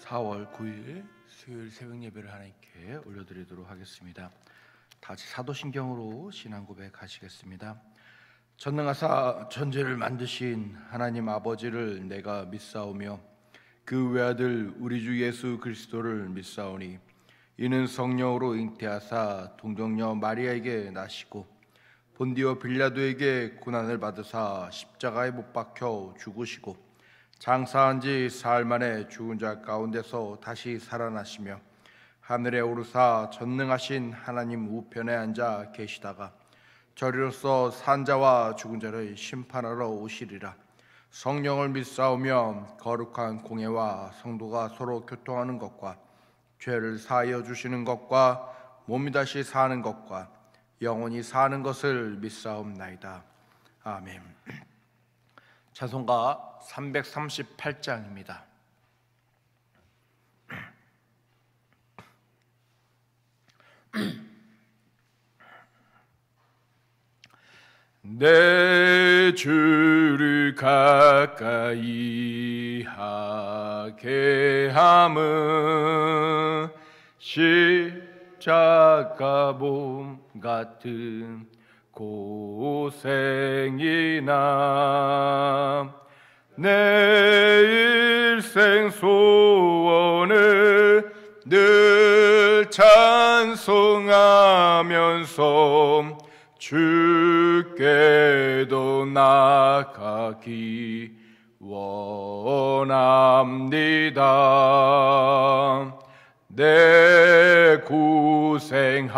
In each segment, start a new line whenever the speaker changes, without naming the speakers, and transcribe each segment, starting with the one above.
4월 9일 수요일 새벽 예배를 하나님께 올려드리도록 하겠습니다. 다시 사도신경으로 신앙 고백하시겠습니다. 전능하사 천지를 만드신 하나님 아버지를 내가 믿사오며 그 외아들 우리 주 예수 그리스도를 믿사오니 이는 성령으로 잉태하사 동정녀 마리아에게 나시고 본디오 빌라도에게 고난을 받으사 십자가에 못 박혀 죽으시고 장사한 지 사흘 만에 죽은 자 가운데서 다시 살아나시며 하늘에 오르사 전능하신 하나님 우편에 앉아 계시다가 저리로서 산 자와 죽은 자를 심판하러 오시리라. 성령을 믿사오며 거룩한 공예와 성도가 서로 교통하는 것과 죄를 사하여 주시는 것과 몸이 다시 사는 것과 영원히 사는 것을 믿사옵나이다. 아멘. 찬송가 338장입니다. 내 주를 가까이 하게 함은 십자가 몸 같은 고생이나 내 일생 소원을 늘 찬송하면서 주께도 나가기 원합니다. 내 고생하는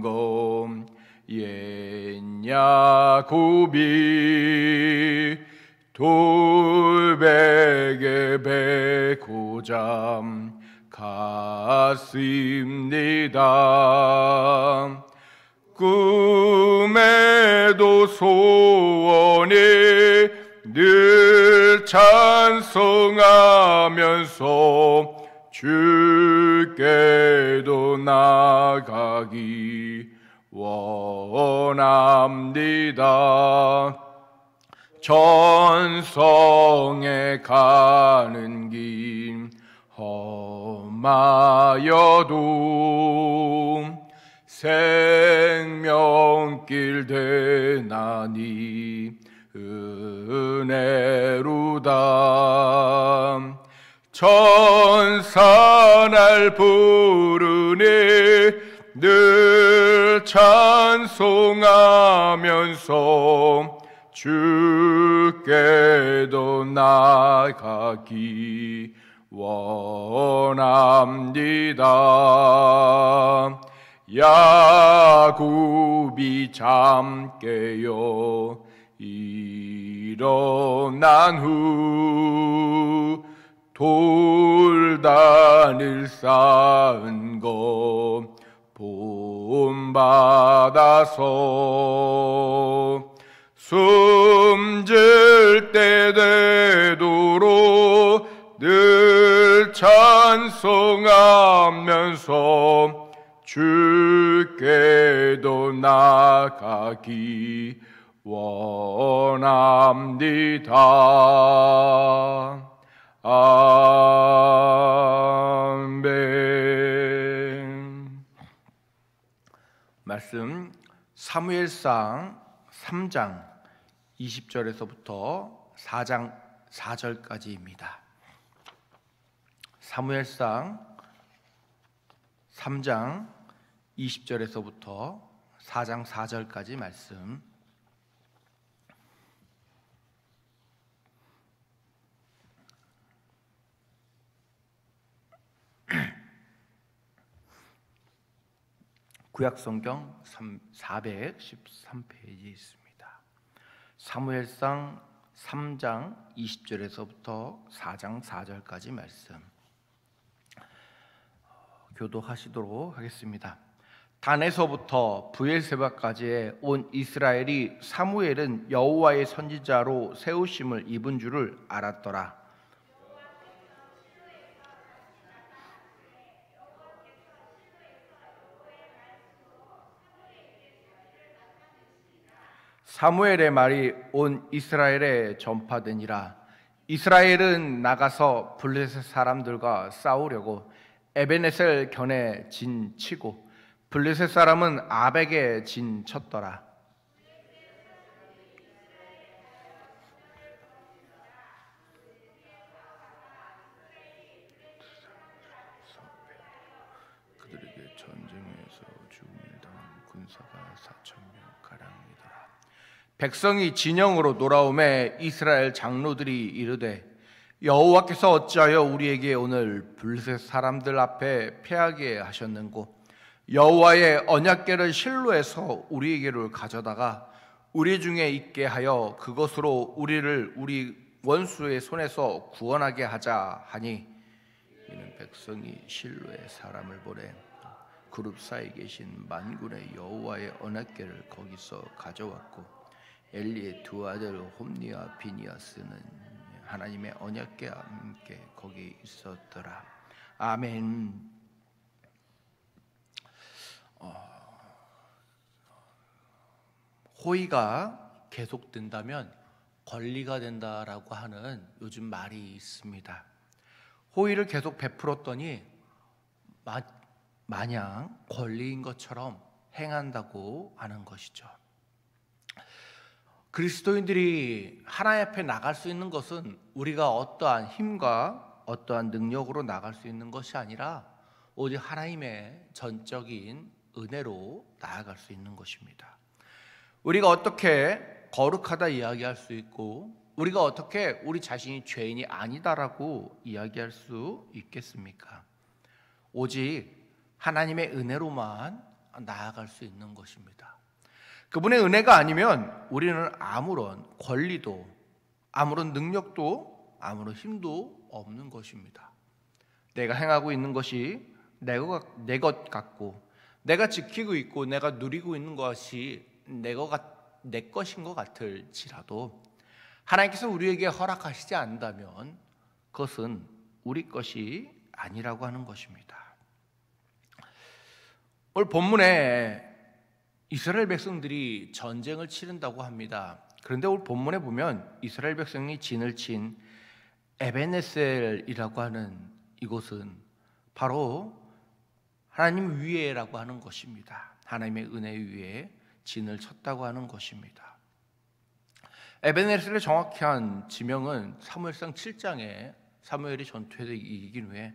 건 옛 야곱이 돌베개 베고자 갔습니다. 꿈에도 소원이 늘 찬송하면서 주께도 나가기 원합니다. 전성에 가는 길 험하여도 생명길 되나니 은혜로다. 천사 날 부르니 늘 찬송하면서 주께도 나가기 원합니다. 야곱이 잠 깨어 일어난 후 돌단을 쌓은 것 본받아서 숨질 때 되도록 늘 찬송하면서 주께도 나가기 원합니다. 아멘. 말씀 사무엘상 3장 20절에서부터 4장 4절까지입니다. 사무엘상 3장 20절에서부터 4장 4절까지 말씀. 구약성경 413페이지에 있습니다. 사무엘상 3장 20절에서부터 4장 4절까지 말씀 교독하시도록 하겠습니다. 단에서부터 브엘세바까지의 온 이스라엘이 사무엘은 여호와의 선지자로 세우심을 입은 줄을 알았더라. 사무엘의 말이 온 이스라엘에 전파되니라. 이스라엘은 나가서 블레셋 사람들과 싸우려고 에베네셀 견에 진치고 블레셋 사람은 아벡에 진쳤더라. 그들에게 전쟁에서 죽음을 당한 군사가 4,000명 가량이더라. 백성이 진영으로 돌아오매 이스라엘 장로들이 이르되 여호와께서 어찌하여 우리에게 오늘 블레셋 사람들 앞에 패하게 하셨는고 여호와의 언약궤를 실로에서 우리에게로 가져다가 우리 중에 있게 하여 그것으로 우리를 우리 원수의 손에서 구원하게 하자 하니 이는 백성이 실로에 사람을 보내 그룹 사이에 계신 만군의 여호와의 언약궤를 거기서 가져왔고 엘리의 두 아들 홈니와 비니아스는 하나님의 언약궤와 함께 거기 있었더라. 아멘. 호의가 계속된다면 권리가 된다라고 하는 요즘 말이 있습니다. 호의를 계속 베풀었더니 마냥 권리인 것처럼 행한다고 하는 것이죠. 그리스도인들이 하나님 앞에 나갈 수 있는 것은 우리가 어떠한 힘과 어떠한 능력으로 나갈 수 있는 것이 아니라 오직 하나님의 전적인 은혜로 나아갈 수 있는 것입니다. 우리가 어떻게 거룩하다 이야기할 수 있고 우리가 어떻게 우리 자신이 죄인이 아니다라고 이야기할 수 있겠습니까? 오직 하나님의 은혜로만 나아갈 수 있는 것입니다. 그분의 은혜가 아니면 우리는 아무런 권리도 아무런 능력도 아무런 힘도 없는 것입니다. 내가 행하고 있는 것이 내 것 같고 내가 지키고 있고 내가 누리고 있는 것이 내 것인 것 같을지라도 하나님께서 우리에게 허락하시지 않는다면 그것은 우리 것이 아니라고 하는 것입니다. 오늘 본문에 이스라엘 백성들이 전쟁을 치른다고 합니다. 그런데 오늘 본문에 보면 이스라엘 백성이 진을 친 에베네셀이라고 하는 이곳은 바로 하나님 위에라고 하는 것입니다. 하나님의 은혜 위에 진을 쳤다고 하는 것입니다. 에베네셀의 정확한 지명은 사무엘상 7장에 사무엘이 전투에서 이긴 후에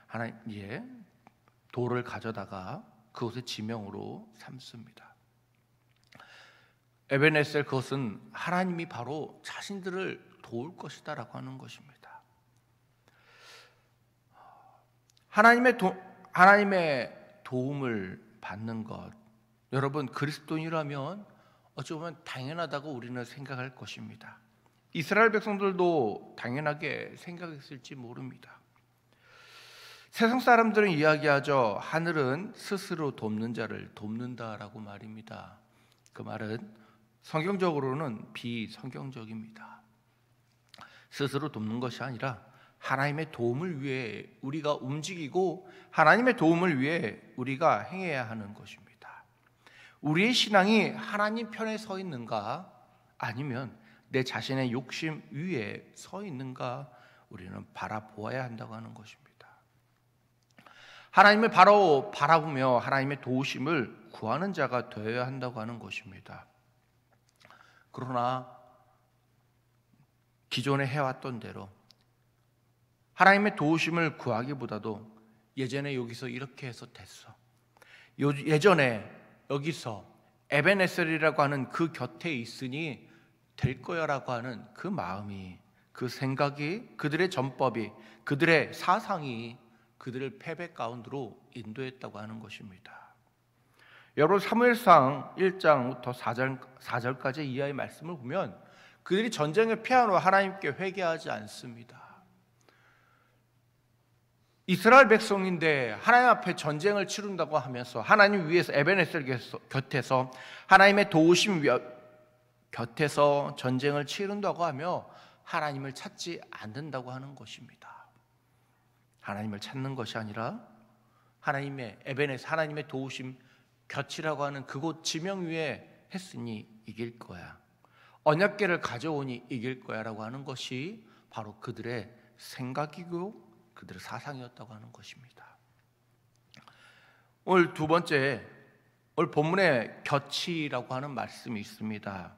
하나님의 돌을 가져다가 그곳의 지명으로 삼습니다. 에베네셀 그것은 하나님이 바로 자신들을 도울 것이다라고 하는 것입니다. 하나님의 도움을 받는 것, 여러분 그리스도인이라면 어찌 보면 당연하다고 우리는 생각할 것입니다. 이스라엘 백성들도 당연하게 생각했을지 모릅니다. 세상 사람들은 이야기하죠. 하늘은 스스로 돕는 자를 돕는다라고 말입니다. 그 말은 성경적으로는 비성경적입니다. 스스로 돕는 것이 아니라 하나님의 도움을 위해 우리가 움직이고 하나님의 도움을 위해 우리가 행해야 하는 것입니다. 우리의 신앙이 하나님 편에 서 있는가 아니면 내 자신의 욕심 위에 서 있는가 우리는 바라보아야 한다고 하는 것입니다. 하나님을 바로 바라보며 하나님의 도우심을 구하는 자가 되어야 한다고 하는 것입니다. 그러나 기존에 해왔던 대로 하나님의 도우심을 구하기보다도 예전에 여기서 이렇게 해서 됐어. 예전에 여기서 에베네셀이라고 하는 그 곁에 있으니 될 거야라고 하는 그 마음이, 그 생각이, 그들의 전법이, 그들의 사상이 그들을 패배 가운데로 인도했다고 하는 것입니다. 여러분 사무엘상 1장부터 4절까지 이하의 말씀을 보면 그들이 전쟁을 피한 후 하나님께 회개하지 않습니다. 이스라엘 백성인데 하나님 앞에 전쟁을 치른다고 하면서 하나님 위에서 에베네셀 곁에서 하나님의 도우심 곁에서 전쟁을 치른다고 하며 하나님을 찾지 않는다고 하는 것입니다. 하나님을 찾는 것이 아니라 하나님의 에베네셀, 하나님의 도우심 곁이라고 하는 그곳 지명 위에 했으니 이길 거야, 언약궤를 가져오니 이길 거야 라고 하는 것이 바로 그들의 생각이고 그들의 사상이었다고 하는 것입니다. 오늘 두 번째, 오늘 본문에 곁이라고 하는 말씀이 있습니다.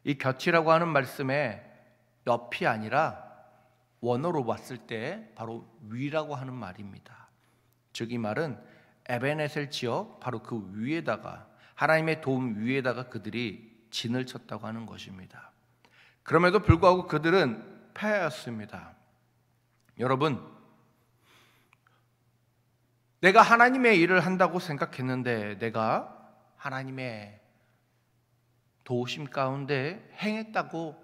이 곁이라고 하는 말씀에 옆이 아니라 원어로 봤을 때 바로 위라고 하는 말입니다. 즉 이 말은 에베네셀 지역 바로 그 위에다가, 하나님의 도움 위에다가 그들이 진을 쳤다고 하는 것입니다. 그럼에도 불구하고 그들은 패하였습니다. 여러분, 내가 하나님의 일을 한다고 생각했는데, 내가 하나님의 도우심 가운데 행했다고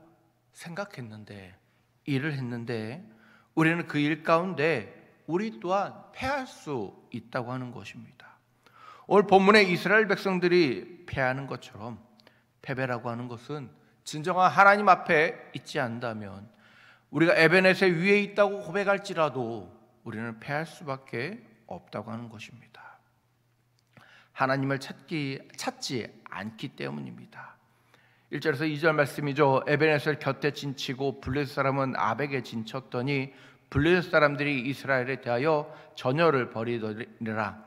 생각했는데, 일을 했는데, 우리는 그 일 가운데 우리 또한 패할 수 있다고 하는 것입니다. 오늘 본문에 이스라엘 백성들이 패하는 것처럼 패배라고 하는 것은 진정한 하나님 앞에 있지 않다면, 우리가 에베네셀 위에 있다고 고백할지라도 우리는 패할 수밖에 없다고 하는 것입니다. 하나님을 찾지 않기 때문입니다. 1절에서 2절 말씀이죠. 에베네셀 곁에 진치고 블레셋 사람은 아벡에 진쳤더니 블레셋 사람들이 이스라엘에 대하여 전열을 벌이더니라.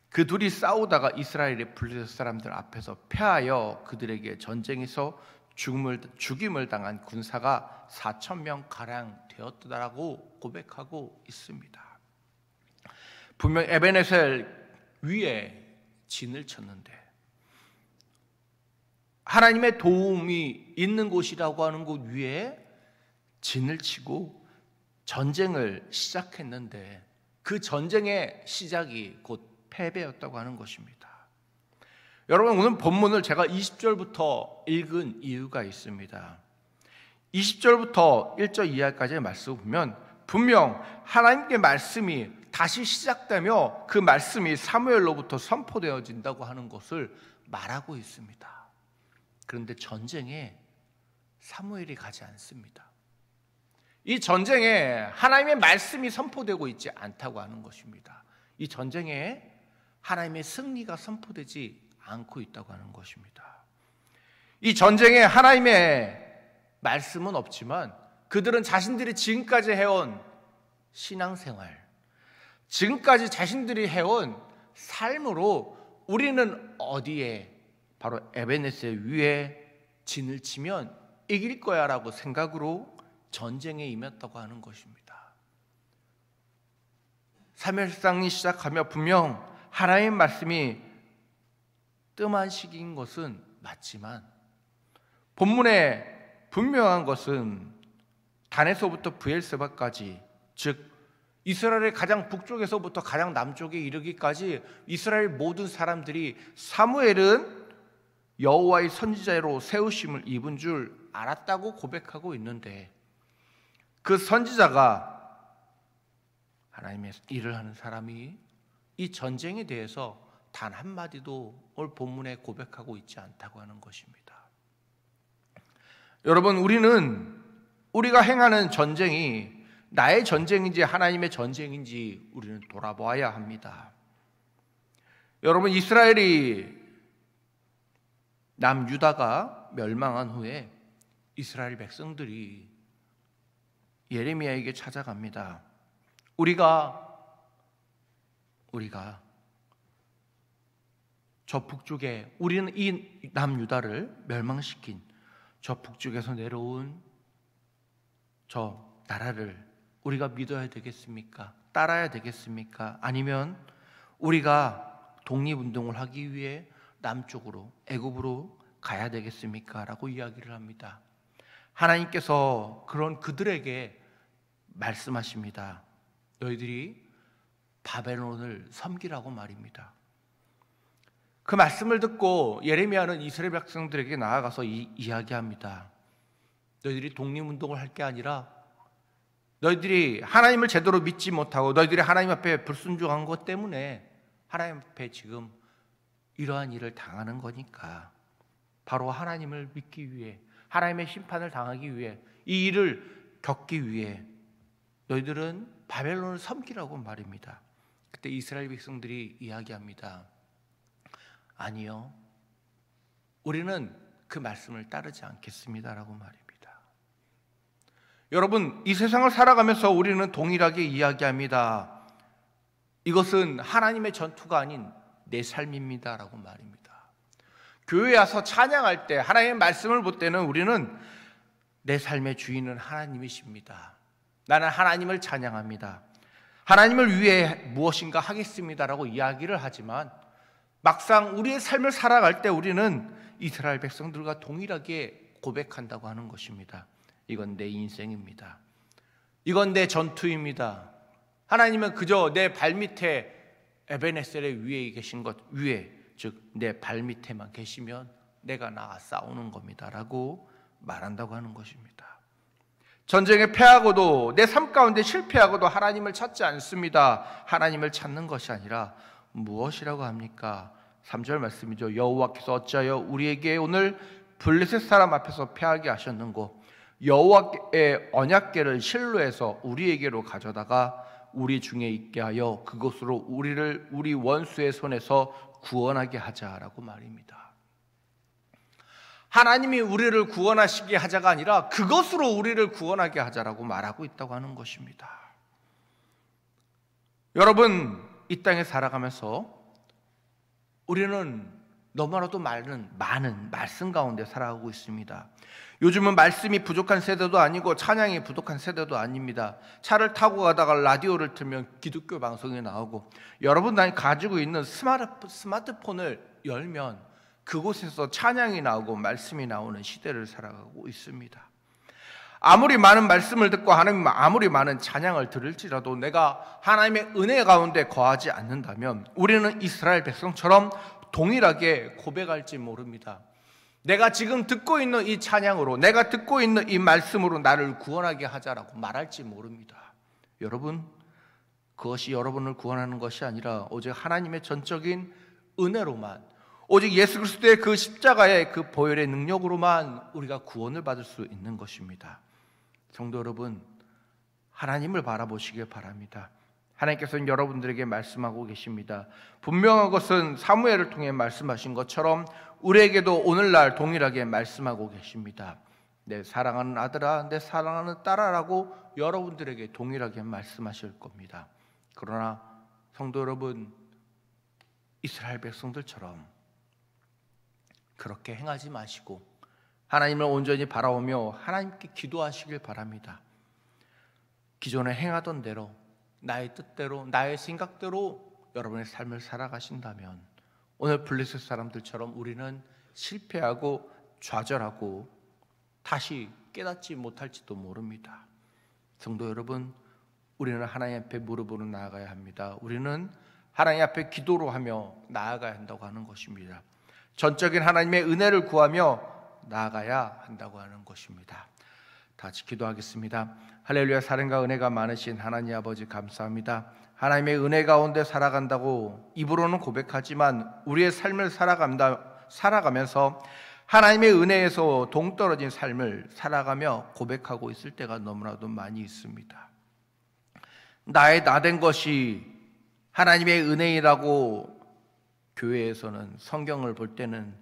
그 둘이 싸우다가 이스라엘의 블레셋 사람들 앞에서 패하여 그들에게 전쟁에서 죽임을 당한 군사가 4,000명 가량 되었다라고 고백하고 있습니다. 분명 에베네셀 위에 진을 쳤는데, 하나님의 도움이 있는 곳이라고 하는 곳 위에 진을 치고 전쟁을 시작했는데, 그 전쟁의 시작이 곧 패배였다고 하는 것입니다. 여러분, 오늘 본문을 제가 20절부터 읽은 이유가 있습니다. 20절부터 1절 이하까지의 말씀을 보면 분명 하나님께 말씀이 다시 시작되며 그 말씀이 사무엘로부터 선포되어진다고 하는 것을 말하고 있습니다. 그런데 전쟁에 사무엘이 가지 않습니다. 이 전쟁에 하나님의 말씀이 선포되고 있지 않다고 하는 것입니다. 이 전쟁에 하나님의 승리가 선포되지 않고 있다고 하는 것입니다. 이 전쟁에 하나님의 말씀은 없지만 그들은 자신들이 지금까지 해온 신앙생활, 지금까지 자신들이 해온 삶으로 우리는 어디에, 바로 에베네셀 위에 진을 치면 이길 거야 라고 생각으로 전쟁에 임했다고 하는 것입니다. 사무엘상이 시작하며 분명 하나님의 말씀이 뜸한 시기인 것은 맞지만, 본문에 분명한 것은 단에서부터 브엘세바까지, 즉 이스라엘의 가장 북쪽에서부터 가장 남쪽에 이르기까지 이스라엘 모든 사람들이 사무엘은 여호와의 선지자로 세우심을 입은 줄 알았다고 고백하고 있는데, 그 선지자가, 하나님의 일을 하는 사람이 이 전쟁에 대해서 단 한마디도 오늘 본문에 고백하고 있지 않다고 하는 것입니다. 여러분, 우리가 행하는 전쟁이 나의 전쟁인지 하나님의 전쟁인지 우리는 돌아보아야 합니다. 여러분, 이스라엘이 남유다가 멸망한 후에 이스라엘 백성들이 예레미야에게 찾아갑니다. 우리가 저 북쪽에, 우리는 이 남유다를 멸망시킨 저 북쪽에서 내려온 저 나라를 우리가 믿어야 되겠습니까? 따라야 되겠습니까? 아니면 우리가 독립운동을 하기 위해 남쪽으로, 애굽으로 가야 되겠습니까? 라고 이야기를 합니다. 하나님께서 그런 그들에게 말씀하십니다. 너희들이 바벨론을 섬기라고 말입니다. 그 말씀을 듣고 예레미야는 이스라엘 백성들에게 나아가서 이야기합니다. 너희들이 독립운동을 할 게 아니라 너희들이 하나님을 제대로 믿지 못하고 너희들이 하나님 앞에 불순종한 것 때문에 하나님 앞에 지금 이러한 일을 당하는 거니까, 바로 하나님을 믿기 위해, 하나님의 심판을 당하기 위해, 이 일을 겪기 위해 너희들은 바벨론을 섬기라고 말입니다. 그때 이스라엘 백성들이 이야기합니다. 아니요, 우리는 그 말씀을 따르지 않겠습니다라고 말입니다. 여러분, 이 세상을 살아가면서 우리는 동일하게 이야기합니다. 이것은 하나님의 전투가 아닌 내 삶입니다 라고 말입니다. 교회에 와서 찬양할 때, 하나님의 말씀을 볼 때는 우리는 내 삶의 주인은 하나님이십니다. 나는 하나님을 찬양합니다. 하나님을 위해 무엇인가 하겠습니다라고 이야기를 하지만 막상 우리의 삶을 살아갈 때 우리는 이스라엘 백성들과 동일하게 고백한다고 하는 것입니다. 이건 내 인생입니다. 이건 내 전투입니다. 하나님은 그저 내 발밑에 에베네셀의 위에 계신 것 위에, 즉 내 발밑에만 계시면 내가 나와 싸우는 겁니다 라고 말한다고 하는 것입니다. 전쟁에 패하고도 내 삶 가운데 실패하고도 하나님을 찾지 않습니다. 하나님을 찾는 것이 아니라 무엇이라고 합니까? 3절 말씀이죠. 여호와께서 어찌하여 우리에게 오늘 블레셋 사람 앞에서 패하게 하셨는고, 여호와의 언약궤를 실로에서 우리에게로 가져다가 우리 중에 있게 하여 그것으로 우리를 우리 원수의 손에서 구원하게 하자라고 말입니다. 하나님이 우리를 구원하시게 하자가 아니라 그것으로 우리를 구원하게 하자라고 말하고 있다고 하는 것입니다. 여러분, 이 땅에 살아가면서 우리는 너무나도 많은 말씀 가운데 살아가고 있습니다. 요즘은 말씀이 부족한 세대도 아니고 찬양이 부족한 세대도 아닙니다. 차를 타고 가다가 라디오를 틀면 기독교 방송이 나오고, 여러분이 가지고 있는 스마트폰을 열면 그곳에서 찬양이 나오고 말씀이 나오는 시대를 살아가고 있습니다. 아무리 많은 말씀을 듣고 하나님 아무리 많은 찬양을 들을지라도 내가 하나님의 은혜 가운데 거하지 않는다면 우리는 이스라엘 백성처럼 동일하게 고백할지 모릅니다. 내가 지금 듣고 있는 이 찬양으로, 내가 듣고 있는 이 말씀으로 나를 구원하게 하자라고 말할지 모릅니다. 여러분, 그것이 여러분을 구원하는 것이 아니라 오직 하나님의 전적인 은혜로만, 오직 예수 그리스도의 그 십자가의 그 보혈의 능력으로만 우리가 구원을 받을 수 있는 것입니다. 성도 여러분, 하나님을 바라보시길 바랍니다. 하나님께서는 여러분들에게 말씀하고 계십니다. 분명한 것은 사무엘을 통해 말씀하신 것처럼 우리에게도 오늘날 동일하게 말씀하고 계십니다. 내 사랑하는 아들아, 내 사랑하는 딸아라고 여러분들에게 동일하게 말씀하실 겁니다. 그러나 성도 여러분, 이스라엘 백성들처럼 그렇게 행하지 마시고 하나님을 온전히 바라보며 하나님께 기도하시길 바랍니다. 기존에 행하던 대로, 나의 뜻대로, 나의 생각대로 여러분의 삶을 살아가신다면 오늘 블레셋 사람들처럼 우리는 실패하고 좌절하고 다시 깨닫지 못할지도 모릅니다. 성도 여러분, 우리는 하나님 앞에 무릎으로 나아가야 합니다. 우리는 하나님 앞에 기도로 하며 나아가야 한다고 하는 것입니다. 전적인 하나님의 은혜를 구하며 나아가야 한다고 하는 것입니다. 다 같이 기도하겠습니다. 할렐루야. 사랑과 은혜가 많으신 하나님 아버지 감사합니다. 하나님의 은혜 가운데 살아간다고 입으로는 고백하지만 우리의 삶을 살아가면서 하나님의 은혜에서 동떨어진 삶을 살아가며 고백하고 있을 때가 너무나도 많이 있습니다. 나의 나된 것이 하나님의 은혜이라고 교회에서는, 성경을 볼 때는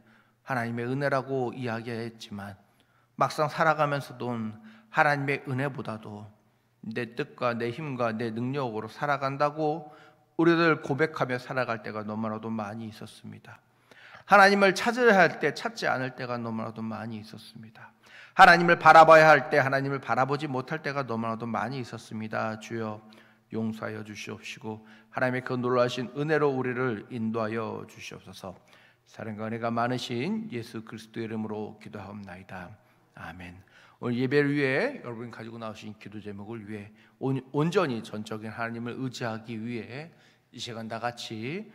하나님의 은혜라고 이야기했지만 막상 살아가면서도 하나님의 은혜보다도 내 뜻과 내 힘과 내 능력으로 살아간다고 우리들 고백하며 살아갈 때가 너무나도 많이 있었습니다. 하나님을 찾아야 할 때 찾지 않을 때가 너무나도 많이 있었습니다. 하나님을 바라봐야 할 때 하나님을 바라보지 못할 때가 너무나도 많이 있었습니다. 주여 용서하여 주시옵시고 하나님의 그 놀라신 은혜로 우리를 인도하여 주시옵소서. 사랑과 은혜가 많으신 예수 그리스도의 이름으로 기도하옵나이다. 아멘. 오늘 예배를 위해 여러분이 가지고 나오신 기도 제목을 위해 온전히 전적인 하나님을 의지하기 위해 이 시간 다 같이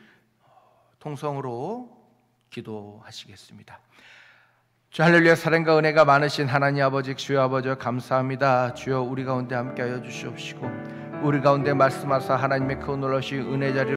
통성으로 기도하시겠습니다. 주 할렐루야. 사랑과 은혜가 많으신 하나님 아버지, 주여 아버지 감사합니다. 주여 우리 가운데 함께하여 주시옵시고 우리 가운데 말씀하사 하나님의 그 놀라신 은혜 자리를